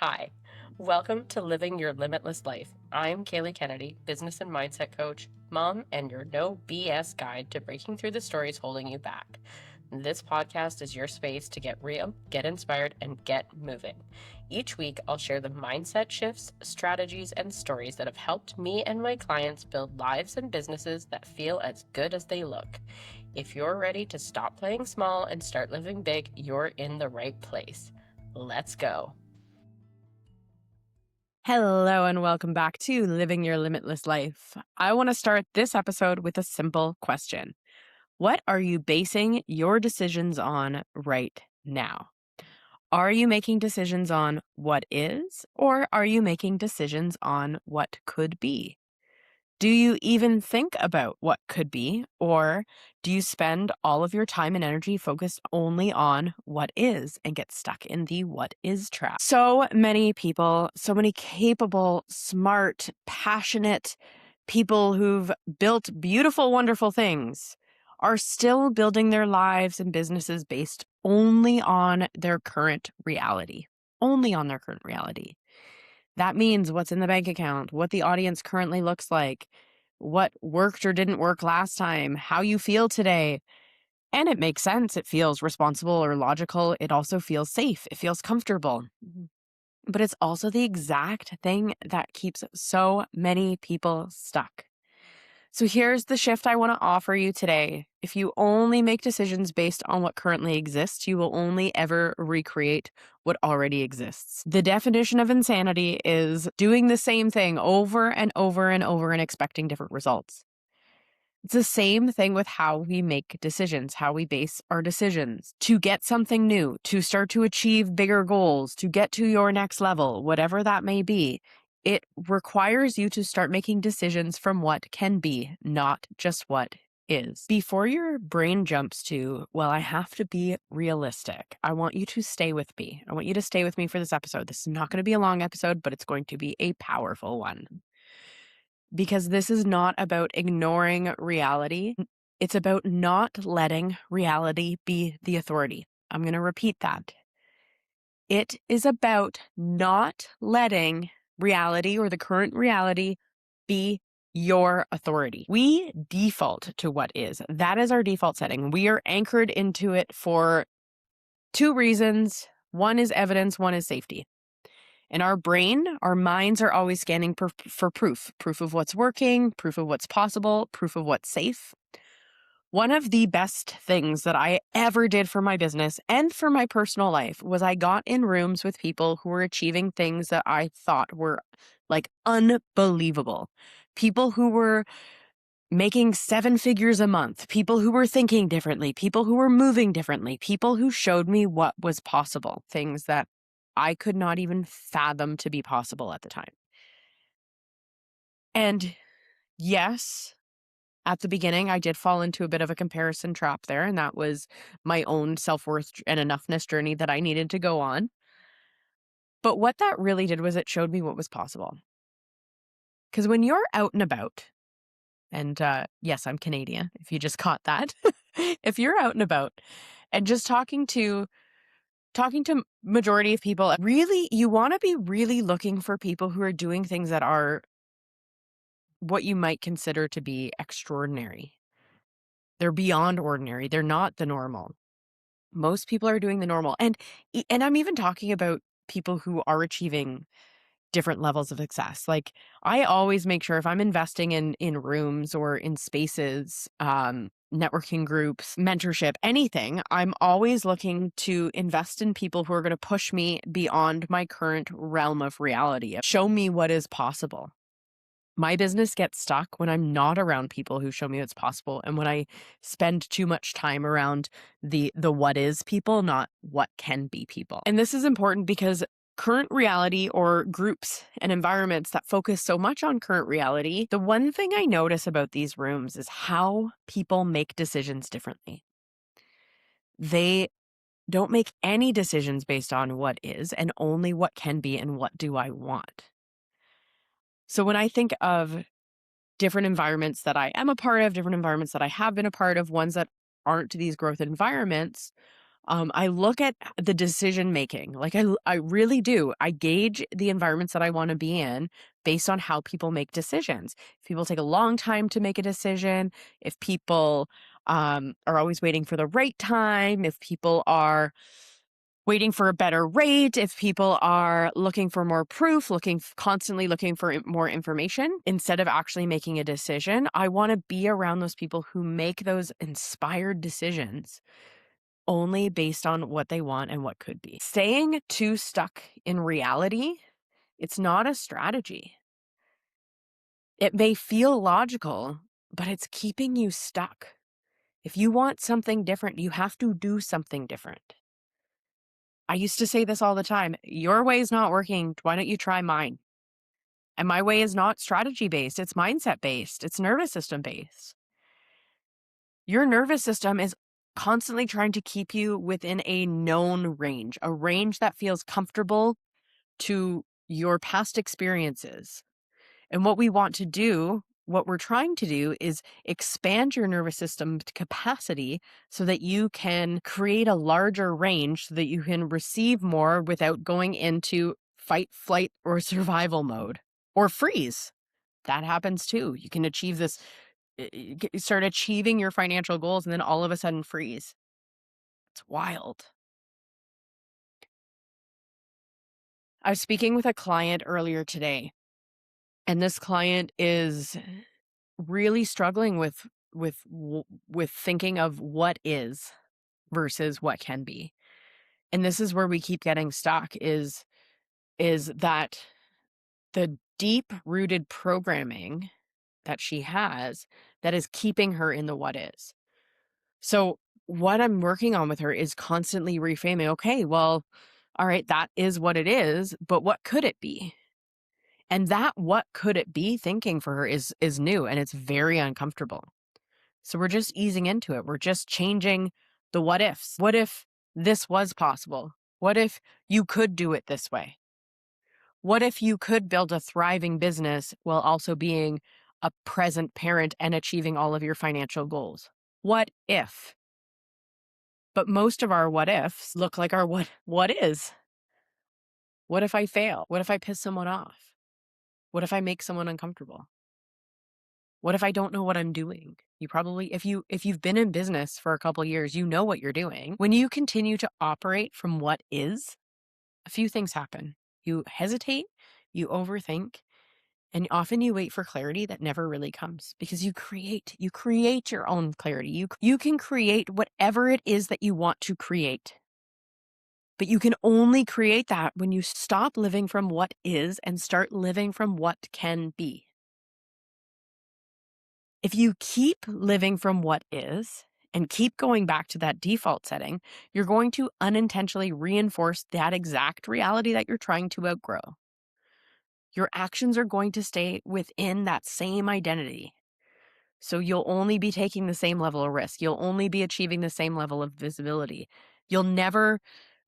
Hi, welcome to Living Your Limitless Life. I'm Kayleigh Kennedy, business and mindset coach, mom, and your no BS guide to breaking through the stories holding you back. This podcast is your space to get real, get inspired, and get moving. Each week, I'll share the mindset shifts, strategies, and stories that have helped me and my clients build lives and businesses that feel as good as they look. If you're ready to stop playing small and start living big, you're in the right place. Let's go. Hello and welcome back to Living Your Limitless Life. I want to start this episode with a simple question. What are you basing your decisions on right now? Are you making decisions on what is, or are you making decisions on what could be? Do you even think about what could be, or do you spend all of your time and energy focused only on what is and get stuck in the what is trap? So many people, so many capable, smart, passionate people who've built beautiful, wonderful things are still building their lives and businesses based only on their current reality. Only on their current reality. That means what's in the bank account, what the audience currently looks like, what worked or didn't work last time, how you feel today. And it makes sense. It feels responsible or logical. It also feels safe. It feels comfortable. But it's also the exact thing that keeps so many people stuck. So here's the shift I want to offer you today. If you only make decisions based on what currently exists, you will only ever recreate what already exists. The definition of insanity is doing the same thing over and over and over and expecting different results. It's the same thing with how we make decisions, how we base our decisions to get something new, to start to achieve bigger goals, to get to your next level, whatever that may be. It requires you to start making decisions from what can be, not just what is. Before your brain jumps to, well, I have to be realistic, I want you to stay with me. I want you to stay with me for this episode. This is not going to be a long episode, but it's going to be a powerful one. Because this is not about ignoring reality. It's about not letting reality be the authority. I'm going to repeat that. It is about not letting reality or the current reality be your authority. We default to what is. That is our default setting. We are anchored into it for two reasons. One is evidence, one is safety. In our brain, our minds are always scanning for proof of what's working, proof of what's possible, proof of what's safe. One of the best things that I ever did for my business and for my personal life was I got in rooms with people who were achieving things that I thought were like unbelievable. People who were making 7 figures a month, people who were thinking differently, people who were moving differently, people who showed me what was possible, things that I could not even fathom to be possible at the time. And yes, at the beginning, I did fall into a bit of a comparison trap there, and that was my own self-worth and enoughness journey that I needed to go on. But what that really did was it showed me what was possible. Because when you're out and about, and yes, I'm Canadian, if you just caught that. If you're out and about and just talking to majority of people, really, you want to be really looking for people who are doing things that are what you might consider to be extraordinary. They're beyond ordinary. They're not the normal. Most people are doing the normal. And I'm even talking about people who are achieving different levels of success. Like, I always make sure if I'm investing in rooms or in spaces, networking groups, mentorship, anything, I'm always looking to invest in people who are going to push me beyond my current realm of reality, show me what is possible. My business gets stuck when I'm not around people who show me what's possible, and when I spend too much time around the what is people, not what can be people. And this is important because current reality or groups and environments that focus so much on current reality, the one thing I notice about these rooms is how people make decisions differently. They don't make any decisions based on what is and only what can be and what do I want. So when I think of different environments that I am a part of, different environments that I have been a part of, ones that aren't these growth environments, I look at the decision making. Like I really do. I gauge the environments that I want to be in based on how people make decisions. If people take a long time to make a decision, if people are always waiting for the right time, if people are waiting for a better rate, if people are looking for more proof, constantly looking for more information instead of actually making a decision, I want to be around those people who make those inspired decisions only based on what they want and what could be. Staying too stuck in reality, it's not a strategy. It may feel logical, but it's keeping you stuck. If you want something different, you have to do something different. I used to say this all the time. Your way is not working. Why don't you try mine? And my way is not strategy based. It's mindset based. It's nervous system based. Your nervous system is constantly trying to keep you within a known range, a range that feels comfortable to your past experiences. And what we're trying to do is expand your nervous system capacity so that you can create a larger range so that you can receive more without going into fight, flight, or survival mode or freeze. That happens too. You can achieve this, start achieving your financial goals and then all of a sudden freeze. It's wild. I was speaking with a client earlier today, and this client is really struggling with thinking of what is versus what can be. And this is where we keep getting stuck is that the deep rooted programming that she has that is keeping her in the what is. So what I'm working on with her is constantly reframing, okay, well, all right, that is what it is, but what could it be? And that what could it be thinking for her is new and it's very uncomfortable. So we're just easing into it. We're just changing the what ifs. What if this was possible? What if you could do it this way? What if you could build a thriving business while also being a present parent and achieving all of your financial goals? What if? But most of our what ifs look like our what is. What if I fail? What if I piss someone off? What if I make someone uncomfortable? What if I don't know what I'm doing? You probably, if you've been in business for a couple years, you know what you're doing. When you continue to operate from what is, a few things happen. You hesitate, you overthink, and often you wait for clarity that never really comes because you create your own clarity. You can create whatever it is that you want to create. But you can only create that when you stop living from what is and start living from what can be. If you keep living from what is and keep going back to that default setting, you're going to unintentionally reinforce that exact reality that you're trying to outgrow. Your actions are going to stay within that same identity. So you'll only be taking the same level of risk. You'll only be achieving the same level of visibility. You'll never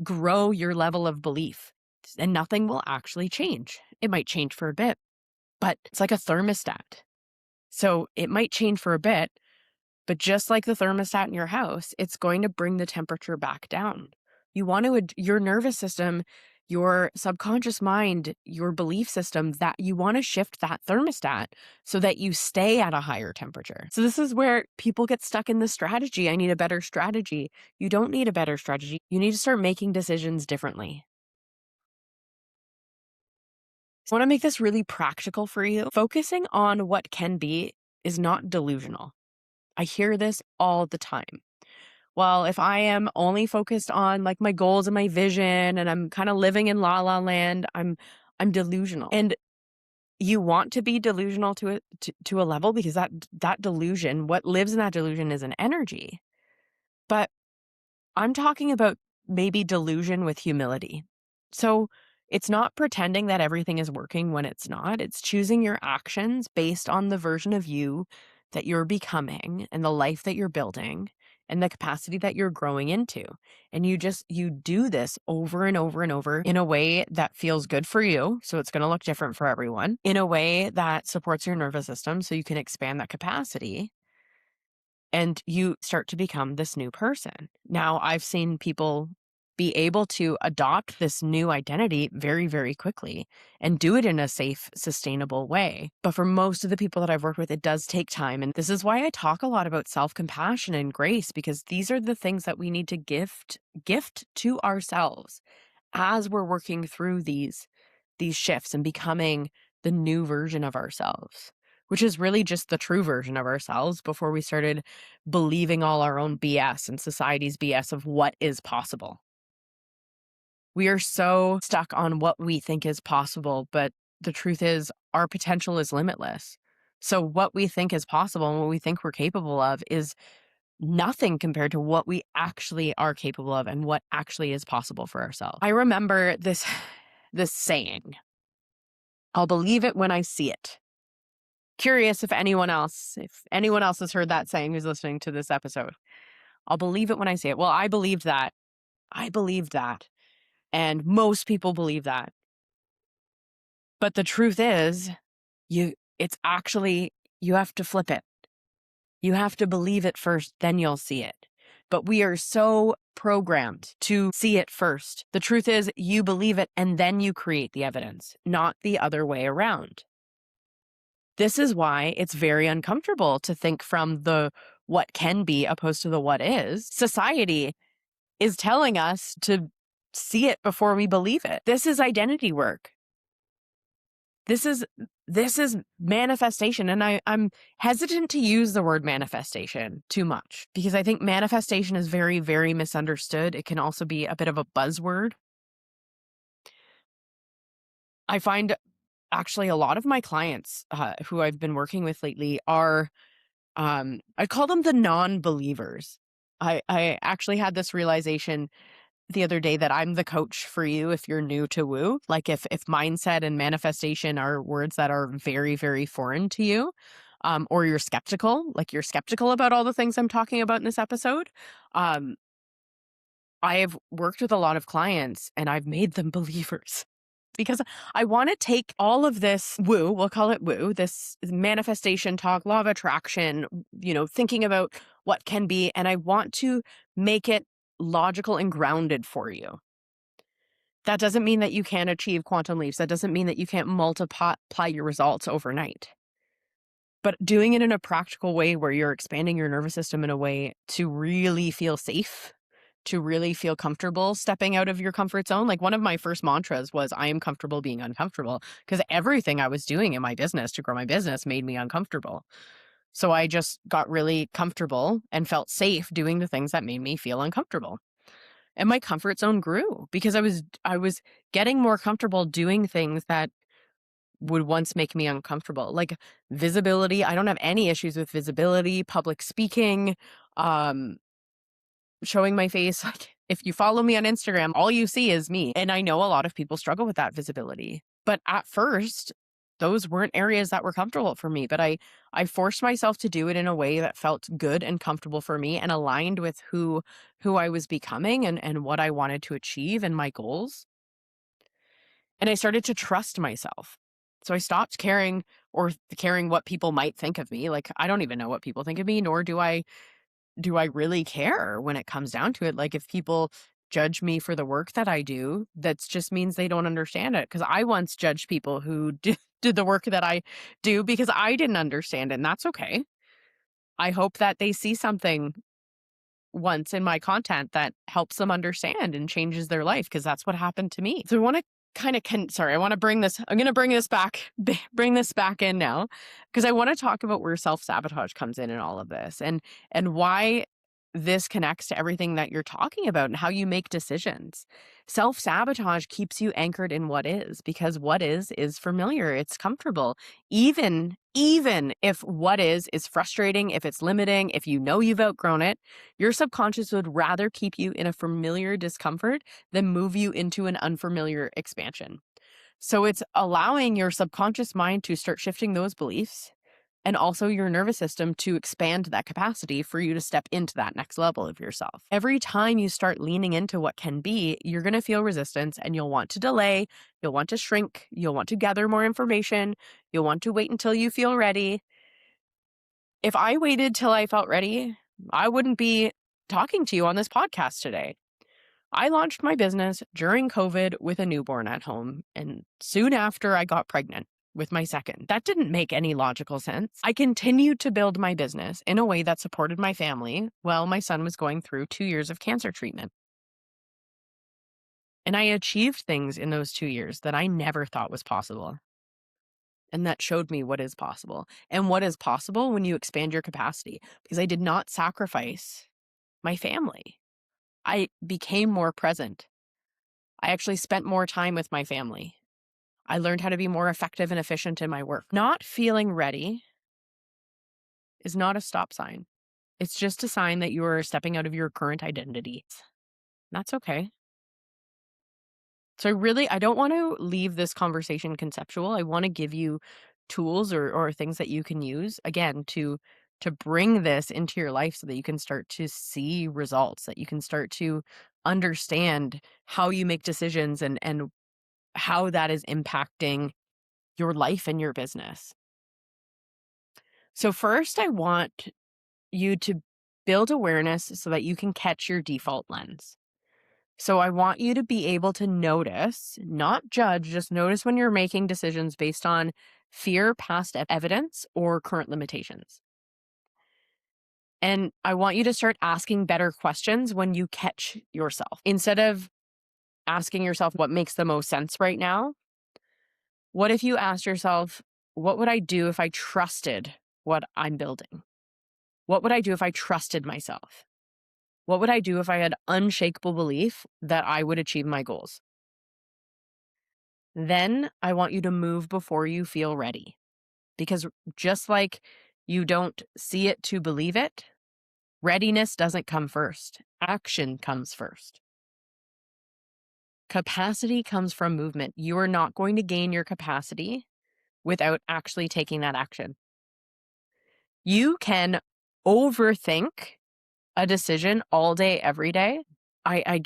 grow your level of belief and nothing will actually change. It might change for a bit, but it's like a thermostat. So it might change for a bit, but just like the thermostat in your house, it's going to bring the temperature back down. Your nervous system, your subconscious mind, your belief system, that you want to shift that thermostat so that you stay at a higher temperature. So this is where people get stuck in the strategy. I need a better strategy. You don't need a better strategy. You need to start making decisions differently. So I want to make this really practical for you. Focusing on what can be is not delusional. I hear this all the time. Well, if I am only focused on like my goals and my vision and I'm kind of living in la la land, I'm delusional. And you want to be delusional to a level because that delusion, what lives in that delusion is an energy. But I'm talking about maybe delusion with humility. So it's not pretending that everything is working when it's not. It's choosing your actions based on the version of you that you're becoming and the life that you're building and the capacity that you're growing into. And you do this over and over and over in a way that feels good for you. So it's going to look different for everyone, in a way that supports your nervous system so you can expand that capacity. and you start to become this new person. Now, I've seen people be able to adopt this new identity very, very quickly and do it in a safe, sustainable way. But for most of the people that I've worked with, it does take time. And this is why I talk a lot about self-compassion and grace, because these are the things that we need to gift to ourselves as we're working through these shifts and becoming the new version of ourselves, which is really just the true version of ourselves before we started believing all our own BS and society's BS of what is possible. We are so stuck on what we think is possible, but the truth is our potential is limitless. So what we think is possible and what we think we're capable of is nothing compared to what we actually are capable of and what actually is possible for ourselves. I remember this saying, I'll believe it when I see it. Curious if anyone else has heard that saying who's listening to this episode. I'll believe it when I see it. Well, I believed that. I believed that. And most people believe that. But the truth is, it's actually, you have to flip it. You have to believe it first, then you'll see it. But we are so programmed to see it first. The truth is, you believe it and then you create the evidence, not the other way around. This is why it's very uncomfortable to think from the what can be opposed to the what is. Society is telling us to see it before we believe it. This is identity work. This is manifestation. And I'm hesitant to use the word manifestation too much because I think manifestation is very, very misunderstood. It can also be a bit of a buzzword. I find actually a lot of my clients who I've been working with lately are, I call them the non-believers. I actually had this realization the other day that I'm the coach for you if you're new to woo. Like if mindset and manifestation are words that are very, very foreign to you, or you're skeptical about all the things I'm talking about in this episode. I have worked with a lot of clients and I've made them believers because I want to take all of this woo, we'll call it woo, this manifestation talk, law of attraction, thinking about what can be, and I want to make it logical and grounded for you. That doesn't mean that you can't achieve quantum leaps. That doesn't mean that you can't multiply your results overnight. But doing it in a practical way where you're expanding your nervous system in a way to really feel safe, to really feel comfortable stepping out of your comfort zone. Like one of my first mantras was, I am comfortable being uncomfortable, because everything I was doing in my business to grow my business made me uncomfortable. So I just got really comfortable and felt safe doing the things that made me feel uncomfortable. And my comfort zone grew because I was getting more comfortable doing things that would once make me uncomfortable. Like visibility. I don't have any issues with visibility, public speaking, showing my face. Like if you follow me on Instagram, all you see is me. And I know a lot of people struggle with that visibility. But at first, those weren't areas that were comfortable for me. But I forced myself to do it in a way that felt good and comfortable for me and aligned with who I was becoming and what I wanted to achieve and my goals. And I started to trust myself. So I stopped caring what people might think of me. Like I don't even know what people think of me, nor do I really care when it comes down to it. Like if people judge me for the work that I do, that just means they don't understand it. Because I once judged people who did the work that I do because I didn't understand it, and that's okay. I hope that they see something once in my content that helps them understand and changes their life, because that's what happened to me. So I want to I want to bring this, I'm going to bring this back in now, because I want to talk about where self-sabotage comes in all of this and why this connects to everything that you're talking about and how you make decisions. Self-sabotage keeps you anchored in what is, because what is familiar. It's comfortable. Even if what is frustrating, if it's limiting, if you know you've outgrown it, your subconscious would rather keep you in a familiar discomfort than move you into an unfamiliar expansion. So it's allowing your subconscious mind to start shifting those beliefs, and also your nervous system to expand that capacity for you to step into that next level of yourself. Every time you start leaning into what can be, you're going to feel resistance and you'll want to delay, you'll want to shrink, you'll want to gather more information, you'll want to wait until you feel ready. If I waited till I felt ready, I wouldn't be talking to you on this podcast today. I launched my business during COVID with a newborn at home, and soon after I got pregnant with my second. That didn't make any logical sense. I continued to build my business in a way that supported my family while my son was going through 2 years of cancer treatment. And I achieved things in those 2 years that I never thought was possible. And that showed me what is possible and what is possible when you expand your capacity, because I did not sacrifice my family. I became more present. I actually spent more time with my family. I learned how to be more effective and efficient in my work. Not feeling ready is not a stop sign. It's just a sign that you are stepping out of your current identity. That's okay. So I don't want to leave this conversation conceptual. I want to give you tools or things that you can use, again, to bring this into your life so that you can start to see results, that you can start to understand how you make decisions and how that is impacting your life and your business. So first, I want you to build awareness so that you can catch your default lens. So I want you to be able to notice, not judge, just notice when you're making decisions based on fear, past evidence, or current limitations. And I want you to start asking better questions when you catch yourself. Instead of asking yourself what makes the most sense right now, what if you asked yourself, what would I do if I trusted what I'm building? What would I do if I trusted myself? What would I do if I had unshakable belief that I would achieve my goals? Then I want you to move before you feel ready. Because just like you don't see it to believe it, readiness doesn't come first. Action comes first. Capacity comes from movement. You are not going to gain your capacity without actually taking that action. You can overthink a decision all day, every day. I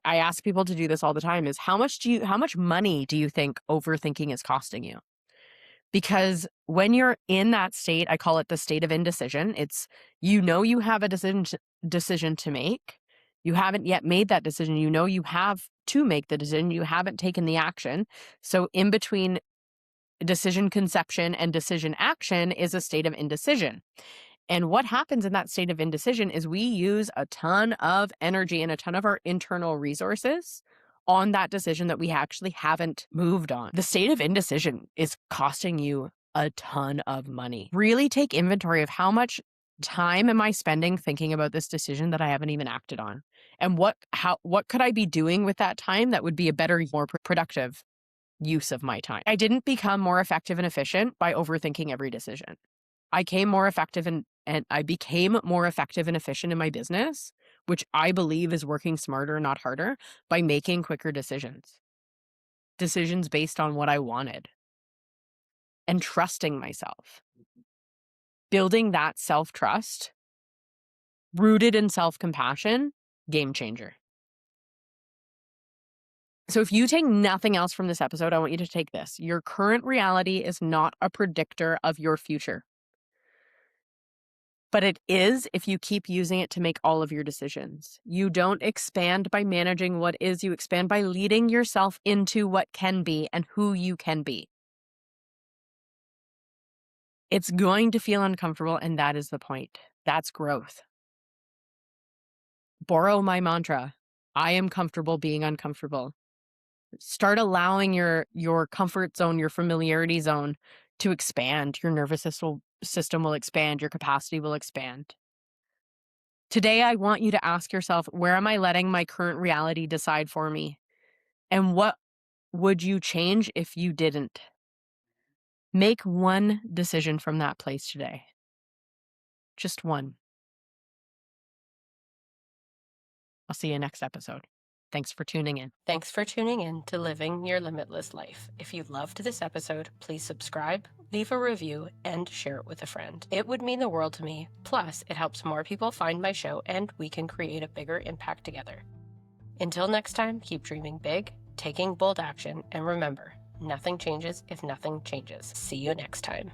ask people to do this all the time, is how much money do you think overthinking is costing you? Because when you're in that state, I call it the state of indecision. It's, you have a decision to make. You haven't yet made that decision. You have to make the decision. You haven't taken the action. So in between decision conception and decision action is a state of indecision. And what happens in that state of indecision is we use a ton of energy and a ton of our internal resources on that decision that we actually haven't moved on. The state of indecision is costing you a ton of money. Really take inventory of how much time am I spending thinking about this decision that I haven't even acted on? And what could I be doing with that time that would be a better, more productive use of my time? I didn't become more effective and efficient by overthinking every decision. I became more effective and efficient in my business, which I believe is working smarter, not harder, by making quicker decisions. Decisions based on what I wanted and trusting myself. Building that self-trust, rooted in self-compassion, game changer. So if you take nothing else from this episode, I want you to take this. Your current reality is not a predictor of your future. But it is if you keep using it to make all of your decisions. You don't expand by managing what is, you expand by leading yourself into what can be and who you can be. It's going to feel uncomfortable, and that is the point. That's growth. Borrow my mantra. I am comfortable being uncomfortable. Start allowing your comfort zone, your familiarity zone to expand. Your nervous system will expand. Your capacity will expand. Today, I want you to ask yourself, where am I letting my current reality decide for me? And what would you change if you didn't? Make one decision from that place today. Just one. I'll see you next episode. Thanks for tuning in. Thanks for tuning in to Living Your Limitless Life. If you loved this episode, please subscribe, leave a review, and share it with a friend. It would mean the world to me. Plus, it helps more people find my show, and we can create a bigger impact together. Until next time, keep dreaming big, taking bold action, and remember, nothing changes if nothing changes. See you next time.